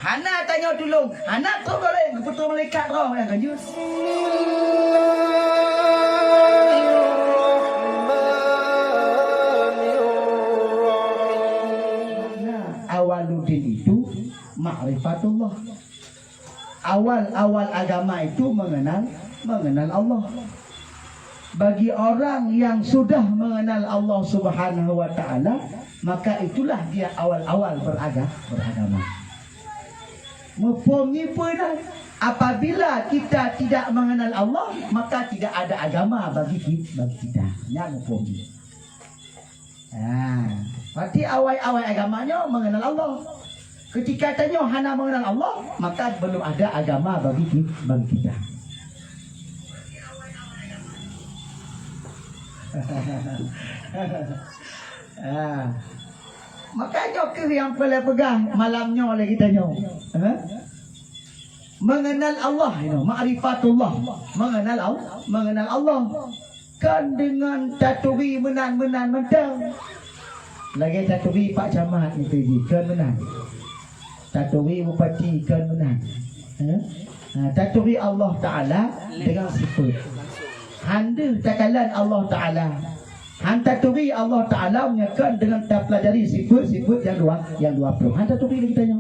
Hana tanya tolong. Hana tu boleh putra malaikat roh yang kajus. Awaludin itu ma'rifatullah. Awal agama itu mengenal Allah. Bagi orang yang sudah mengenal Allah Subhanahu wa taala, maka itulah dia awal beragama. Mempunyai pun apabila kita tidak mengenal Allah, maka tidak ada agama bagi kita. Yang mempunyai. Berarti awal agamanya mengenal Allah. Ketika tanya hana mengenal Allah, maka belum ada agama bagi kita. Maka jokir yang boleh pegang malamnya oleh kita nyo. Mengenal Allah, ma'rifatullah. Mengenal Allah. Kan dengan taturi menang. Lagi taturi Pak Camat itu kan menang. Taturi bupati kan menang. Taturi Allah Ta'ala dengan sifat. Handa takalan Allah Ta'ala. Hanta turi Allah Ta'ala menyekan dengan tak pelajari sifat-sifat yang 20. Hanta turi lagi tanya.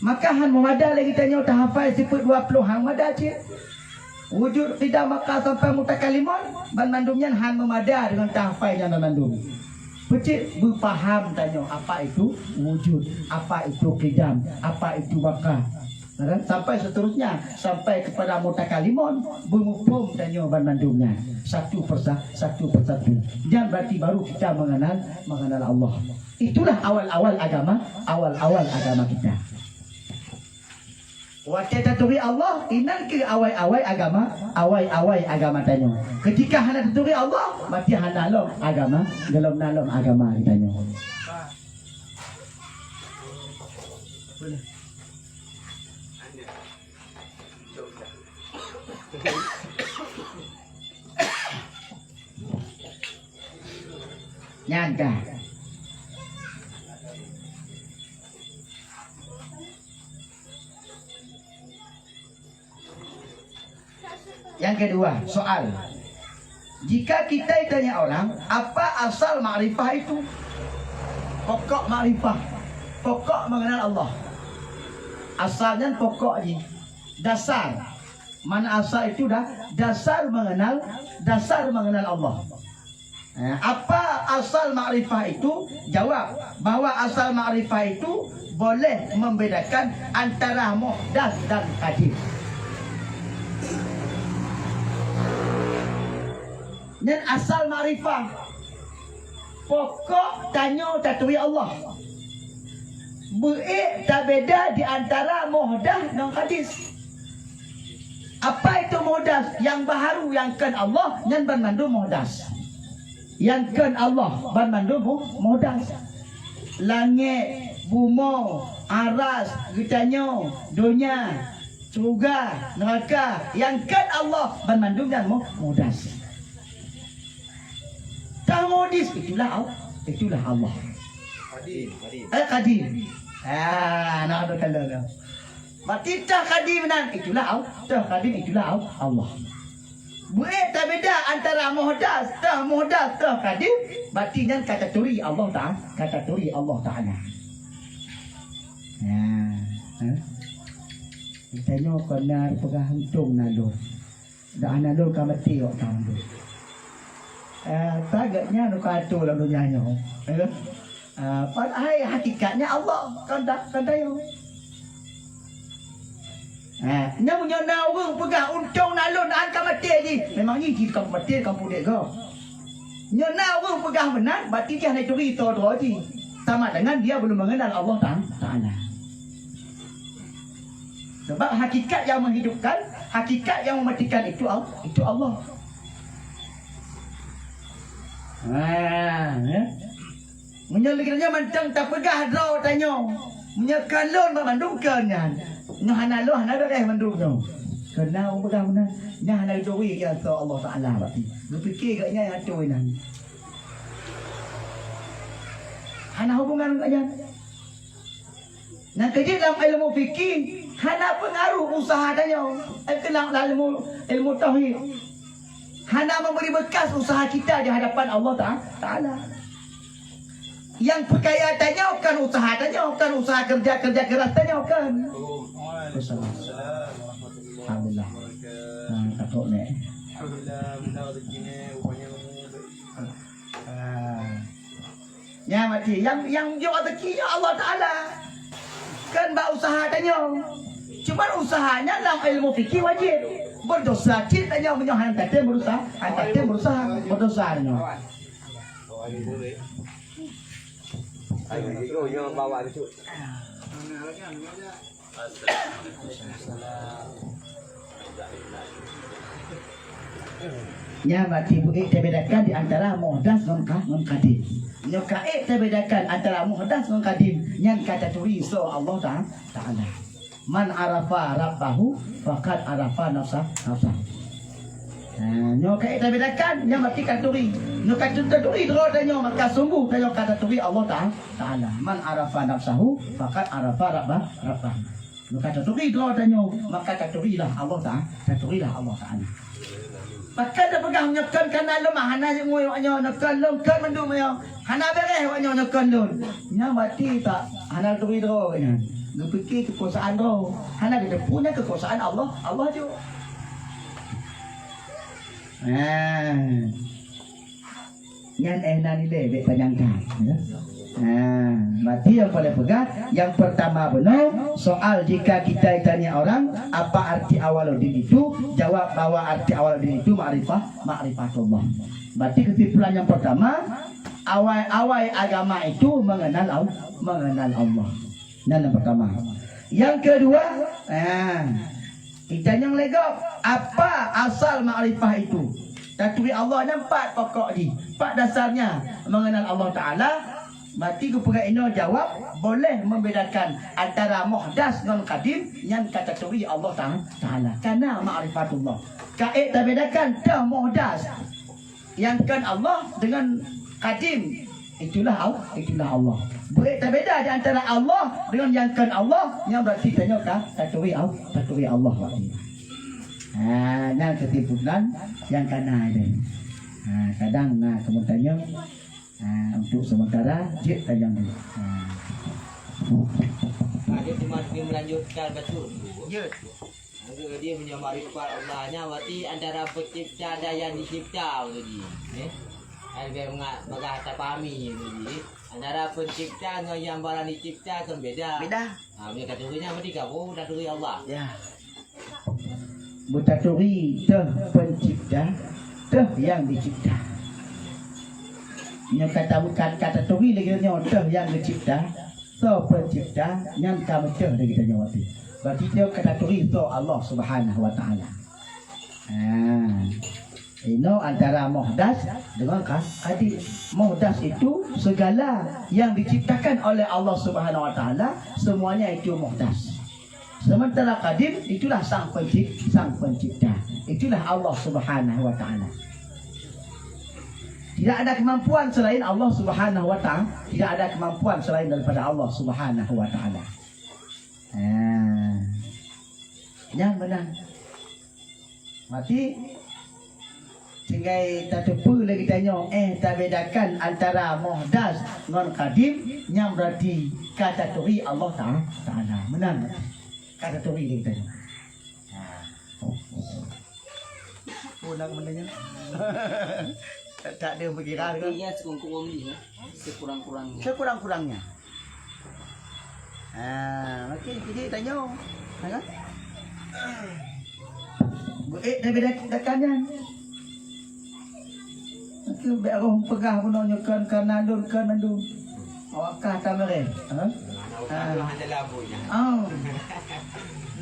Maka han memadah lagi tanya tak hafal sifat 20. Han memadah cik. Wujud tidak maka sampai mutakalimun. Ban mandumnya han memadah dengan tak hafal yang mandum. Pecik berfaham tanya apa itu wujud, apa itu qidam, apa itu maka. Sampai seterusnya sampai kepada mutakalimun berhukum tanya ban mandumnya satu persatu. Dan berarti baru kita mengenal Allah. Itulah awal agama kita. Waktu taturi Allah inan ke awal agama tanya. Ketika hana taturi Allah berarti hana lom agama dalam agama tanya. Boleh. Nyangka. Yang kedua, soal. Jika kita tanya orang, apa asal ma'rifah itu? Pokok ma'rifah. Pokok mengenal Allah. Asalnya pokok ni. Dasar. Mana asal itu dah? Dasar mengenal Allah. Apa asal ma'rifah itu? Jawab bahwa asal ma'rifah itu boleh membedakan antara muhdas dan qadim. Dan asal ma'rifah pokok tanya tatui Allah. Tak beda di antara muhdas dan hadis. Apa itu muhdas? Yang baharu yang kan Allah dan bermandu muhdas. Yang kan Allah bermandu muhdas. Langit, bumi, aras, getanya, dunia, surga, neraka. Yang kan Allah bermandu dan muhdas. Modis itulah Allah. Qadim. Nak ada kalau dah. Berarti tak qadim nan itulah Allah. Buat tak beda antara muhdas, qadim. Berarti nan kategori Allah Ta'ala. Tanya kena pegah untung nalo. Dah nalo ka mati kok tahu. Tagaknya nu katu dalam dunia nya. Padahal hakikatnya Allah kan yo. Nya punya orang pegang untung nalun angka mati ni. Memang ni kita mati kampung dek kau. Nya orang pegang benar berarti dia nak curi to ji. Sama dengan dia belum mengenal Allah Ta'ala. Sebab hakikat yang menghidupkan, hakikat yang mematikan itu Allah. Menyelidikannya macam tak pegah draw tanya. Menyekan lon mandung kenyan. Hana lo hana dah mandung tu. Kena pegah mana? Nya hana doi ya Allah Taala berarti. Berfikir katnya yang tu ini. Hana hubungan dengan Nah kerja dalam ilmu fikih, hana pengaruh usaha tanya. Dalam ilmu tauhid, hana memberi bekas usaha kita di hadapan Allah Taala. Yang perkaya tanya bukan usaha tanya, bukan usaha kerja keras tanya bukan. Alhamdulillah. Takut ni. Ya mati, yang jawab rezekinya Allah Taala. Kan bak usaha tanya. Cuma usahanya dalam ilmu fikih wajib. Berdosa cik tanya menyohan kata berusaha, kata berusaha berdosa tanya. Ayo yo bawa itu. Ya mati buik terbedakan di antara muhdas dan qadim. Nyokaik terbedakan antara muhdas dan qadim. Yang kata turi so Allah Ta'ala. Man arafa rabbahu faqad arafa nafsah. Nyokaik terbedakan yang mati katuri. Nyokaik katuri draw tanya maka sungguh tanya kata turi Allah Ta'ala. Man arafa nafsahu faqad arafa rabbahu. Nyokaik katuri draw tanya maka katurilah Allah Ta'ala. Katurilah Allah Ta'ala. Maka dia pegang nyekan kana lemah hana ngui waknya nyekan lom kan mendum yo. Hana bereh waknya nyekan lom. Nya mati tak hana turi dro nya. Lu fikir kekuasaan dro. Hana dia punya kekuasaan Allah je. Yang nani le panjangkan ya. Mati yang boleh pegang. Yang pertama benar soal jika kita tanya orang apa arti awaludin itu, jawab bahwa arti awaludin itu ma'rifatullah. Berarti kesimpulan yang pertama awal agama itu mengenal Allah. Yang pertama. Yang kedua kita yang legok apa asal ma'rifah itu. Tatwi Allah ada 4 pokok ni, 4 dasarnya mengenal Allah Ta'ala. Berarti kepada ini jawab boleh membedakan antara muhdas dan qadim yang kategori Allah Ta'ala. Karena ma'rifatullah. Kait tak bedakan dah muhdas yang kan Allah dengan qadim. Itulah Allah. Boleh tak beda di antara Allah dengan yang kan Allah yang berarti tanya kategori Allah. Nah kesimpulan yang kanan ini. Kadang kemudiannya untuk sementara cik tajam dulu. Dia cuma melanjutkan betul. Ya. Dia punya makrifat Allahnya berarti antara pencipta dan yang dicipta tadi. Ada bahasa pahami tadi. Antara pencipta dengan yang barang dicipta kan beda. Dia kategorinya berarti kamu kategori Allah. Ya. Kategori pencipta yang dicipta. Yang kata bukan kategori lagi yang dicipta, pencipta yang kamu lagi tanya waktu. Berarti dia kategori Allah Subhanahu Wa Taala. Ini antara muhdas dengan qadim. Muhdas itu segala yang diciptakan oleh Allah Subhanahu Wa Taala, semuanya itu muhdas. Sementara qadim itulah sang pencipta. Itulah Allah Subhanahu Wa Taala. Tidak ada kemampuan selain Allah Subhanahu Wa Taala. Tidak ada kemampuan selain daripada Allah Subhanahu Wa Taala. Yang benar. Mati tinggal tak tepu lagi tanya tak bedakan antara muhdas dengan qadim yang berarti kategori Allah Ta'ala. Benar kategori dia tanya. Pulang menanya. Tak ada berkira ke? Iya sekurang-kurangnya. Sekurang-kurangnya. Okey, jadi tanya. Kan? Tak bedakannya. Itu biar orang pegah pun nyokan kanadun. Awak kata mereka. Ada labunya.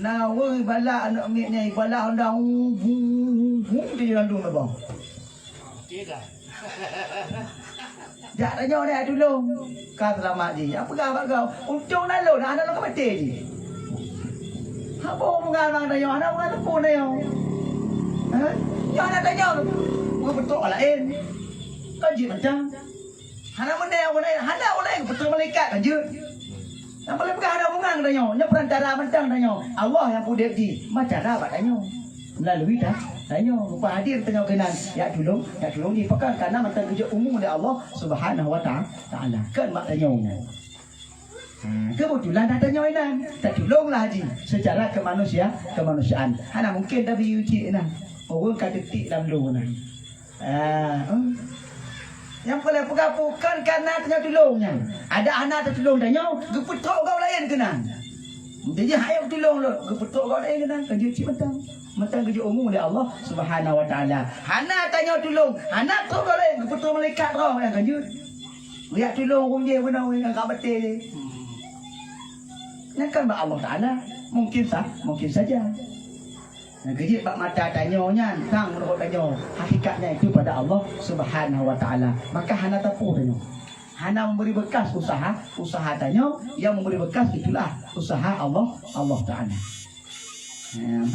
Nah, woi bala anak ni bala anda di landung apa? Tidak. Jak tanya dia dulu. Kau selamat je. Apa kau? Untung lalu anak lu mati je. Apa mengarang tanya anak mengarang pun dia. Ya anak tanya. Bukan betul lain. Kau je macam Hana mana orang lain, hana orang lain betul malaikat aja. Yang boleh pegang ada bungang tanya, nya perantara mentang tanya. Allah yang pudek di, macam apa tanya? Melalui dah tanya, lupa hadir tanya kenan. Ya tolong ni pekan karena mentang kerja umum oleh Allah Subhanahu wa taala. Kan mak tanya. Kebetulan dah tanya inan. Tak tolonglah haji secara kemanusiaan. Hana mungkin dah diuji inan. Orang kata tik dalam lu nan. Yang boleh pegang bukan karena tanya tolongnya. Ada anak tak tolong tanya, gepetok kau layan kenan. Jadi hayam tolong lu, gepetok kau layan kenan. Kerja cik mentang kerja umum oleh Allah Subhanahu wa taala. Hana tanya tolong, hana tu kau layan gepetok malaikat kau yang kerja. Lihat tolong orang dia benar yang kat betul. Yang kan Allah Taala mungkin saja. Nah, kerja bak mata tanyanya, tang menurut tanya, hakikatnya itu pada Allah Subhanahu wa taala. Maka hana tapu tanya. Hana memberi bekas usaha tanya, yang memberi bekas itulah usaha Allah Taala.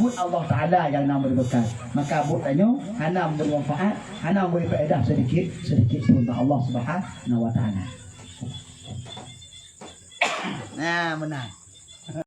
But Allah Taala yang nak memberi bekas. Maka but tanya, hana memberi manfaat, hana memberi faedah sedikit pun Allah Subhanahu wa taala. Nah, benar.